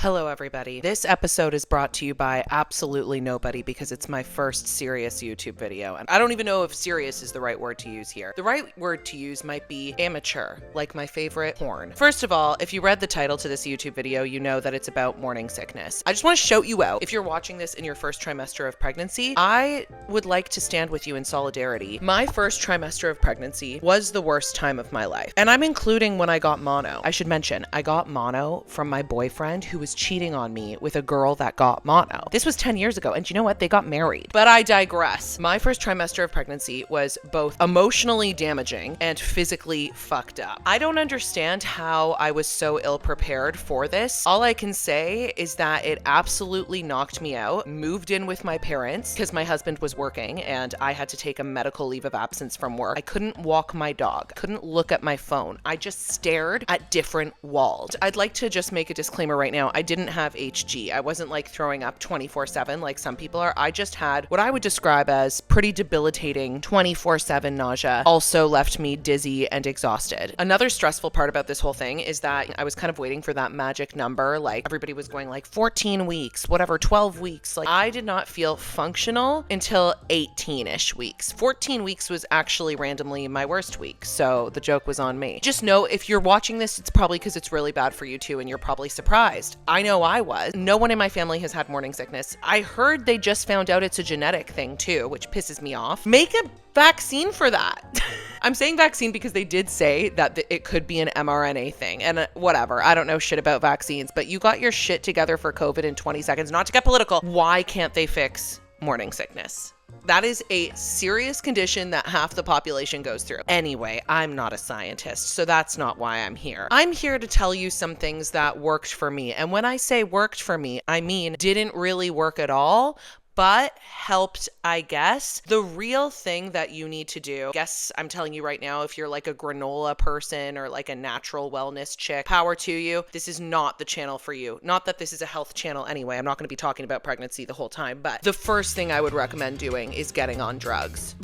Hello, everybody. This episode is brought to you by absolutely nobody because it's my first serious YouTube video. And I don't even know if serious is the right word to use here. The right word to use might be amateur, like my favorite porn. First of all, if you read the title to this YouTube video, you know that it's about morning sickness. I just want to shout you out. If you're watching this in your first trimester of pregnancy, I would like to stand with you in solidarity. My first trimester of pregnancy was the worst time of my life. And I'm including when I got mono. I should mention, I got mono from my boyfriend who was cheating on me with a girl that got mono. This was 10 years ago, and you know what? They got married. But I digress. My first trimester of pregnancy was both emotionally damaging and physically fucked up. I don't understand how I was so ill prepared for this. All I can say is that it absolutely knocked me out. Moved in with my parents because my husband was working and I had to take a medical leave of absence from work. I couldn't walk my dog, couldn't look at my phone. I just stared at different walls. I'd like to just make a disclaimer right now. I didn't have HG. I wasn't like throwing up 24/7 like some people are. I just had what I would describe as pretty debilitating 24/7 nausea. Also left me dizzy and exhausted. Another stressful part about this whole thing is that I was kind of waiting for that magic number. Like everybody was going like 14 weeks, whatever, 12 weeks. Like I did not feel functional until 18-ish weeks. 14 weeks was actually randomly my worst week. So the joke was on me. Just know if you're watching this, it's probably because it's really bad for you too, and you're probably surprised. I know I was. No one in my family has had morning sickness. I heard they just found out it's a genetic thing too, which pisses me off. Make a vaccine for that. I'm saying vaccine because they did say that it could be an mRNA thing and whatever. I don't know shit about vaccines, but you got your shit together for COVID in 20 seconds. Not to get political. Why can't they fix morning sickness? That is a serious condition that half the population goes through. Anyway, I'm not a scientist, so that's not why I'm here. I'm here to tell you some things that worked for me. And when I say worked for me, I mean didn't really work at all, but helped, I guess. The real thing that you need to do, I guess I'm telling you right now, if you're like a granola person or like a natural wellness chick, power to you. This is not the channel for you. Not that this is a health channel anyway. I'm not going to be talking about pregnancy the whole time, but the first thing I would recommend doing is getting on drugs.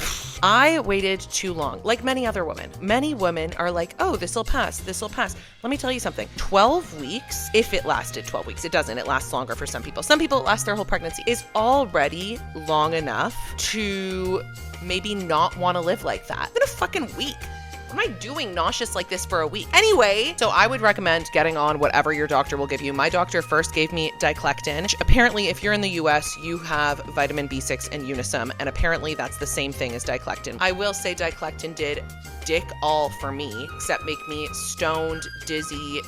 I waited too long, like many other women. Many women are like, oh, this'll pass, this'll pass. Let me tell you something. 12 weeks, if it lasted 12 weeks, it doesn't. It lasts longer for some people. Some people it lasts their whole pregnancy, is already long enough to maybe not want to live like that. In a fucking week. What am I doing nauseous like this for a week? Anyway, so I would recommend getting on whatever your doctor will give you. My doctor first gave me diclectin, which apparently if you're in the US, you have vitamin B6 and Unisum, and apparently that's the same thing as diclectin. I will say diclectin did dick all for me, except make me stoned, dizzy.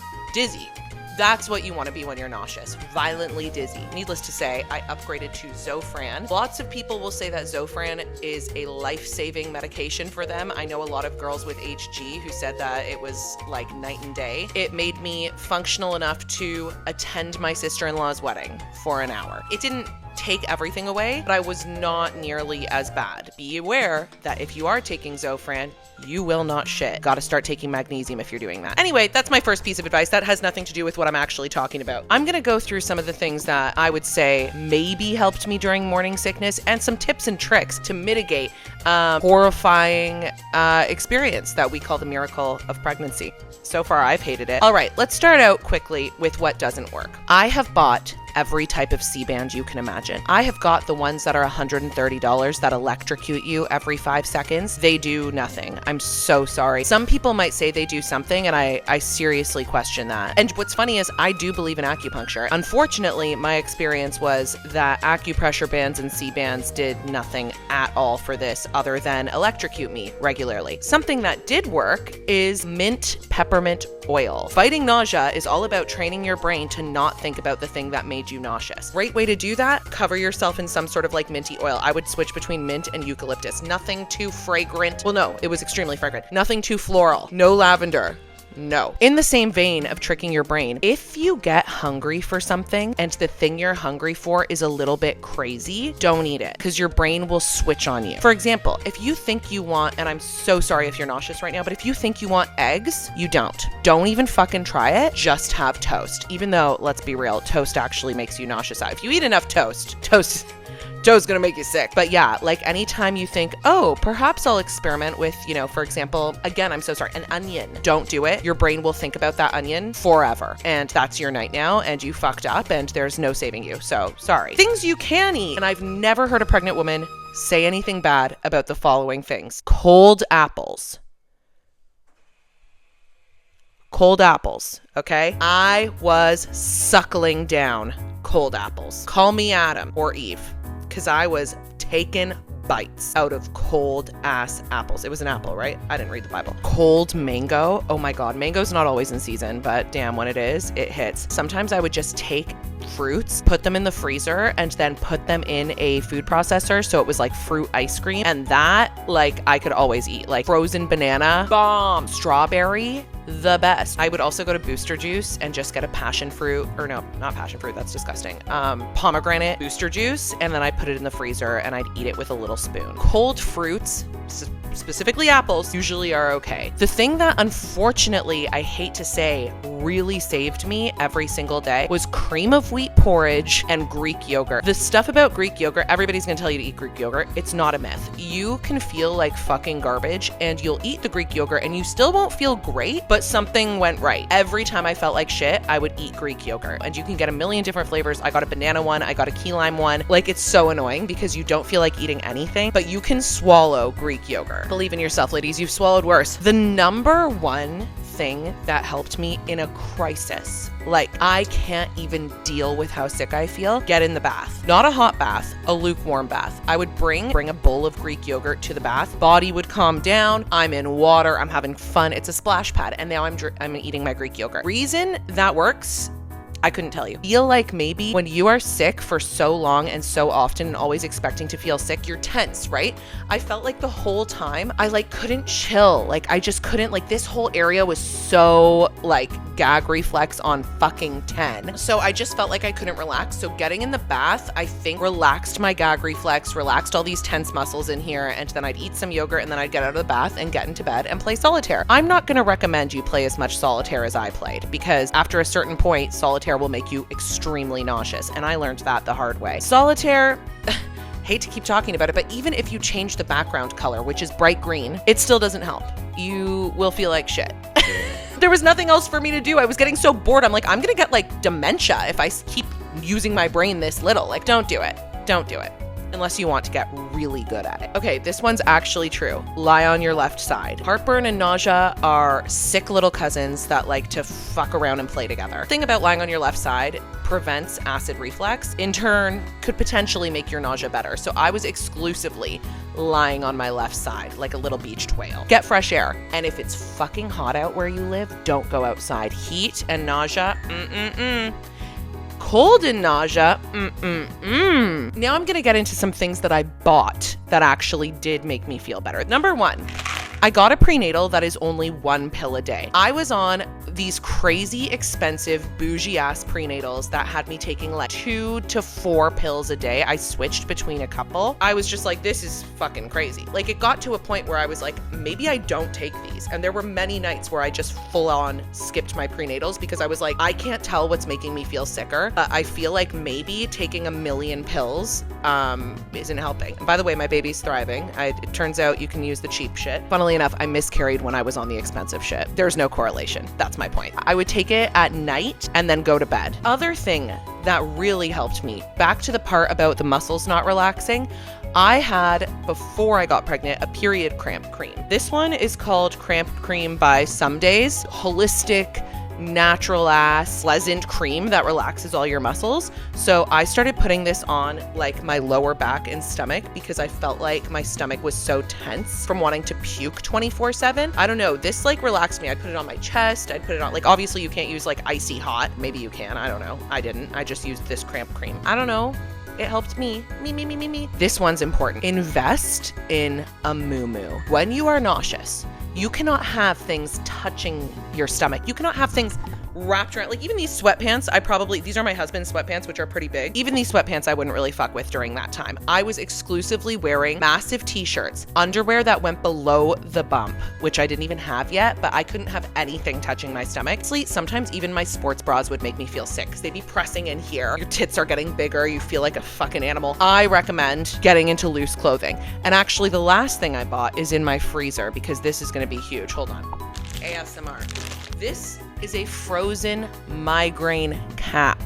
That's what you want to be when you're nauseous, violently dizzy. Needless to say, I upgraded to Zofran. Lots of people will say that Zofran is a life-saving medication for them. I know a lot of girls with HG who said that it was like night and day. It made me functional enough to attend my sister-in-law's wedding for an hour. It didn't take everything away, but I was not nearly as bad. Be aware that if you are taking Zofran, you will not shit. Gotta start taking magnesium if you're doing that. Anyway, that's my first piece of advice. That has nothing to do with what I'm actually talking about. I'm gonna go through some of the things that I would say maybe helped me during morning sickness and some tips and tricks to mitigate horrifying experience that we call the miracle of pregnancy. So far, I've hated it. All right, let's start out quickly with what doesn't work. I have bought every type of C-band you can imagine. I have got the ones that are $130 that electrocute you every 5 seconds. They do nothing. I'm so sorry. Some people might say they do something, and I seriously question that. And what's funny is I do believe in acupuncture. Unfortunately, my experience was that acupressure bands and C-bands did nothing at all for this other than electrocute me regularly. Something that did work is mint peppermint oil. Fighting nausea is all about training your brain to not think about the thing that made you nauseous. Great way to do that, cover yourself in some sort of like minty oil. I would switch between mint and eucalyptus. Nothing too fragrant. Well, no, it was extremely fragrant. Nothing too floral. No lavender. No. In the same vein of tricking your brain, if you get hungry for something and the thing you're hungry for is a little bit crazy, don't eat it because your brain will switch on you. For example, if you think you want, and I'm so sorry if you're nauseous right now, but if you think you want eggs, you don't. Don't even fucking try it. Just have toast. Even though, let's be real, toast actually makes you nauseous. If you eat enough toast Joe's gonna make you sick. But yeah, like anytime you think, oh, perhaps I'll experiment with, you know, for example, again, I'm so sorry, an onion. Don't do it. Your brain will think about that onion forever. And that's your night now, and you fucked up, and there's no saving you. So sorry. Things you can eat. And I've never heard a pregnant woman say anything bad about the following things. Cold apples. Cold apples, okay? I was suckling down cold apples. Call me Adam or Eve, because I was taking bites out of cold ass apples. It was an apple, right? I didn't read the Bible. Cold mango. Oh my God. Mango's not always in season, but damn, when it is, it hits. Sometimes I would just take fruits, put them in the freezer, and then put them in a food processor. So it was like fruit ice cream. And that, like, I could always eat. Like frozen banana, bomb. Strawberry, the best. I would also go to Booster Juice and just get a passion fruit, or no, not passion fruit, that's disgusting. Pomegranate Booster Juice, and then I put it in the freezer and I'd eat it with a little spoon. Cold fruits, specifically apples, usually are okay. The thing that unfortunately, I hate to say, really saved me every single day was cream of wheat porridge and Greek yogurt. The stuff about Greek yogurt, everybody's gonna tell you to eat Greek yogurt. It's not a myth. You can feel like fucking garbage and you'll eat the Greek yogurt and you still won't feel great, but something went right. Every time I felt like shit, I would eat Greek yogurt. And you can get a million different flavors. I got a banana one, I got a key lime one. Like, it's so annoying because you don't feel like eating anything, but you can swallow Greek yogurt. Believe in yourself, ladies, you've swallowed worse. The number one thing that helped me in a crisis, like I can't even deal with how sick I feel, get in the bath. Not a hot bath, a lukewarm bath. I would bring a bowl of Greek yogurt to the bath. Body would calm down. I'm in water. I'm having fun. It's a splash pad. And now I'm eating my Greek yogurt. Reason that works, I couldn't tell you. Feel like maybe when you are sick for so long and so often and always expecting to feel sick, you're tense, right? I felt like the whole time I like couldn't chill. Like I just couldn't, like this whole area was so like gag reflex on fucking 10. So I just felt like I couldn't relax. So getting in the bath, I think relaxed my gag reflex, relaxed all these tense muscles in here. And then I'd eat some yogurt and then I'd get out of the bath and get into bed and play solitaire. I'm not going to recommend you play as much solitaire as I played because after a certain point, solitaire will make you extremely nauseous. And I learned that the hard way. Solitaire, hate to keep talking about it, but even if you change the background color, which is bright green, it still doesn't help. You will feel like shit. There was nothing else for me to do. I was getting so bored. I'm like, I'm gonna get like dementia if I keep using my brain this little. Like, don't do it. Don't do it. Unless you want to get really good at it. Okay, this one's actually true. Lie on your left side. Heartburn and nausea are sick little cousins that like to fuck around and play together. The thing about lying on your left side prevents acid reflux, in turn could potentially make your nausea better. So I was exclusively lying on my left side like a little beached whale. Get fresh air. And if it's fucking hot out where you live, don't go outside. Heat and nausea, cold and nausea, Now I'm gonna get into some things that I bought that actually did make me feel better. Number one, I got a prenatal that is only 1 pill a day. I was on these crazy expensive bougie ass prenatals that had me taking like 2 to 4 pills a day. I switched between a couple. I was just like, this is fucking crazy. Like it got to a point where I was like, maybe I don't take these. And there were many nights where I just full on skipped my prenatals because I was like, I can't tell what's making me feel sicker. I feel like maybe taking 1 million pills isn't helping. And by the way, my baby's thriving. It turns out you can use the cheap shit. Funnily enough, I miscarried when I was on the expensive shit. There's no correlation. That's my point. I would take it at night and then go to bed. Other thing that really helped me, back to the part about the muscles not relaxing, I had, before I got pregnant, a period cramp cream. This one is called Cramp Cream by Some Days. Holistic, natural ass, pleasant cream that relaxes all your muscles. So I started putting this on like my lower back and stomach because I felt like my stomach was so tense from wanting to puke 24/7. I don't know, this like relaxed me. I'd put it on my chest. I'd put it on, like obviously you can't use like icy hot. Maybe you can, I don't know. I didn't. I just used this cramp cream. I don't know. It helped me. Me. This one's important. Invest in a moo-moo. When you are nauseous, you cannot have things touching your stomach. You cannot have things wrapped around, like even these sweatpants, these are my husband's sweatpants, which are pretty big. Even these sweatpants I wouldn't really fuck with during that time. I was exclusively wearing massive t-shirts, underwear that went below the bump, which I didn't even have yet, but I couldn't have anything touching my stomach. Sometimes even my sports bras would make me feel sick because they'd be pressing in here. Your tits are getting bigger. You feel like a fucking animal. I recommend getting into loose clothing. And actually the last thing I bought is in my freezer because this is going to be huge. Hold on. ASMR. This is a frozen migraine cap.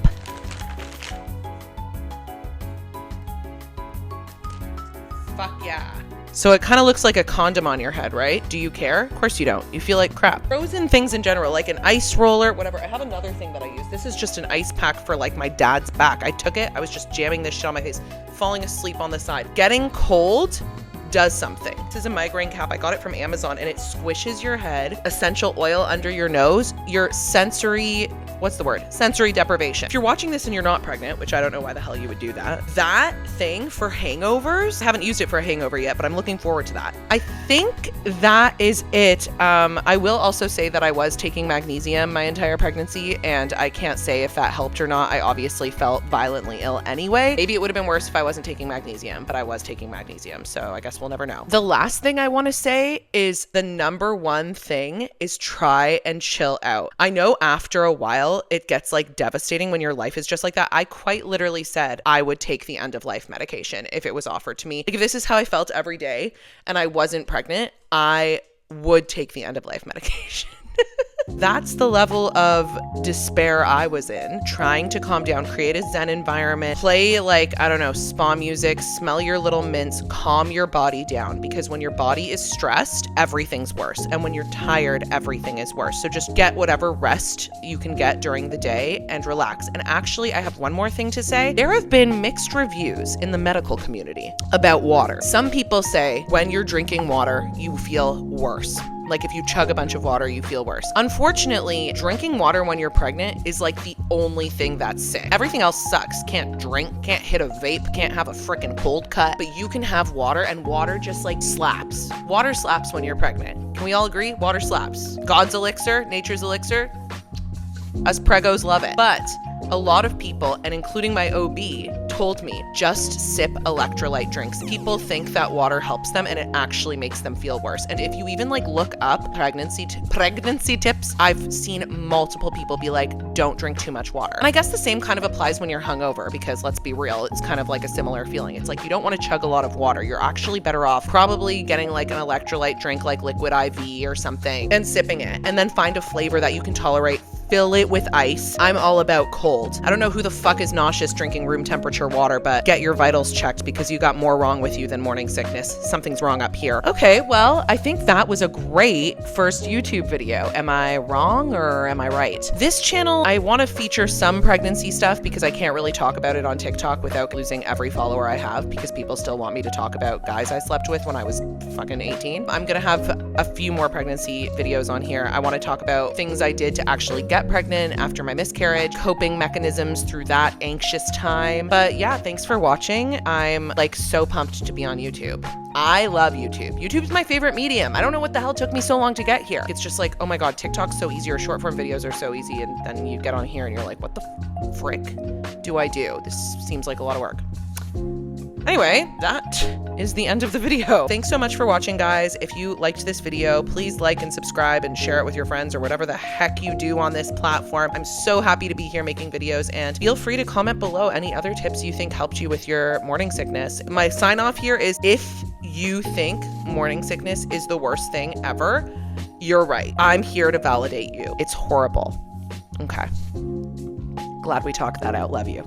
Fuck yeah. So it kind of looks like a condom on your head, right? Do you care? Of course you don't. You feel like crap. Frozen things in general, like an ice roller, whatever. I have another thing that I use. This is just an ice pack for like my dad's back. I took it. I was just jamming this shit on my face, falling asleep on the side. Getting cold does something. This is a migraine cap. I got it from Amazon and it squishes your head. Essential oil under your nose. Your sensory deprivation. If you're watching this and you're not pregnant, which I don't know why the hell you would do that, that thing for hangovers, I haven't used it for a hangover yet, but I'm looking forward to that. I think that is it. I will also say that I was taking magnesium my entire pregnancy and I can't say if that helped or not. I obviously felt violently ill anyway. Maybe it would have been worse if I wasn't taking magnesium, but I was taking magnesium, so I guess we'll never know. The last thing I want to say is the number one thing is try and chill out. I know after a while it gets like devastating when your life is just like that. I quite literally said I would take the end of life medication if it was offered to me. Like if this is how I felt every day and I wasn't pregnant, I would take the end of life medication. That's the level of despair I was in, trying to calm down, create a Zen environment, play like, I don't know, spa music, smell your little mints, calm your body down, because when your body is stressed, everything's worse. And when you're tired, everything is worse. So just get whatever rest you can get during the day and relax. And actually, I have one more thing to say. There have been mixed reviews in the medical community about water. Some people say when you're drinking water, you feel worse. Like if you chug a bunch of water, you feel worse. Unfortunately, drinking water when you're pregnant is like the only thing that's sick. Everything else sucks. Can't drink, can't hit a vape, can't have a freaking cold cut, but you can have water and water just like slaps. Water slaps when you're pregnant. Can we all agree? Water slaps. God's elixir, nature's elixir. Us pregos love it. But a lot of people, and including my OB, told me just sip electrolyte drinks. People think that water helps them and it actually makes them feel worse. And if you even like look up pregnancy tips, I've seen multiple people be like, don't drink too much water. And I guess the same kind of applies when you're hungover, because let's be real, it's kind of like a similar feeling. It's like you don't want to chug a lot of water. You're actually better off probably getting like an electrolyte drink like Liquid IV or something and sipping it, and then find a flavor that you can tolerate. Fill it with ice. I'm all about cold. I don't know who the fuck is nauseous drinking room temperature water, but get your vitals checked because you got more wrong with you than morning sickness. Something's wrong up here. Okay, well, I think that was a great first YouTube video. Am I wrong or am I right? This channel, I want to feature some pregnancy stuff because I can't really talk about it on TikTok without losing every follower I have, because people still want me to talk about guys I slept with when I was fucking 18. I'm gonna have a few more pregnancy videos on here. I want to talk about things I did to actually get pregnant after my miscarriage, coping mechanisms through that anxious time. But yeah, thanks for watching. I'm like so pumped to be on YouTube. I love YouTube. YouTube's my favorite medium. I don't know what the hell took me so long to get here. It's just like, oh my God, TikTok's so easy, or short form videos are so easy. And then you get on here and you're like, what the frick do I do? This seems like a lot of work. Anyway, that is the end of the video. Thanks so much for watching, guys. If you liked this video, please like and subscribe and share it with your friends or whatever the heck you do on this platform. I'm so happy to be here making videos, and feel free to comment below any other tips you think helped you with your morning sickness. My sign off here is, if you think morning sickness is the worst thing ever, you're right. I'm here to validate you. It's horrible. Okay. Glad we talked that out. Love you.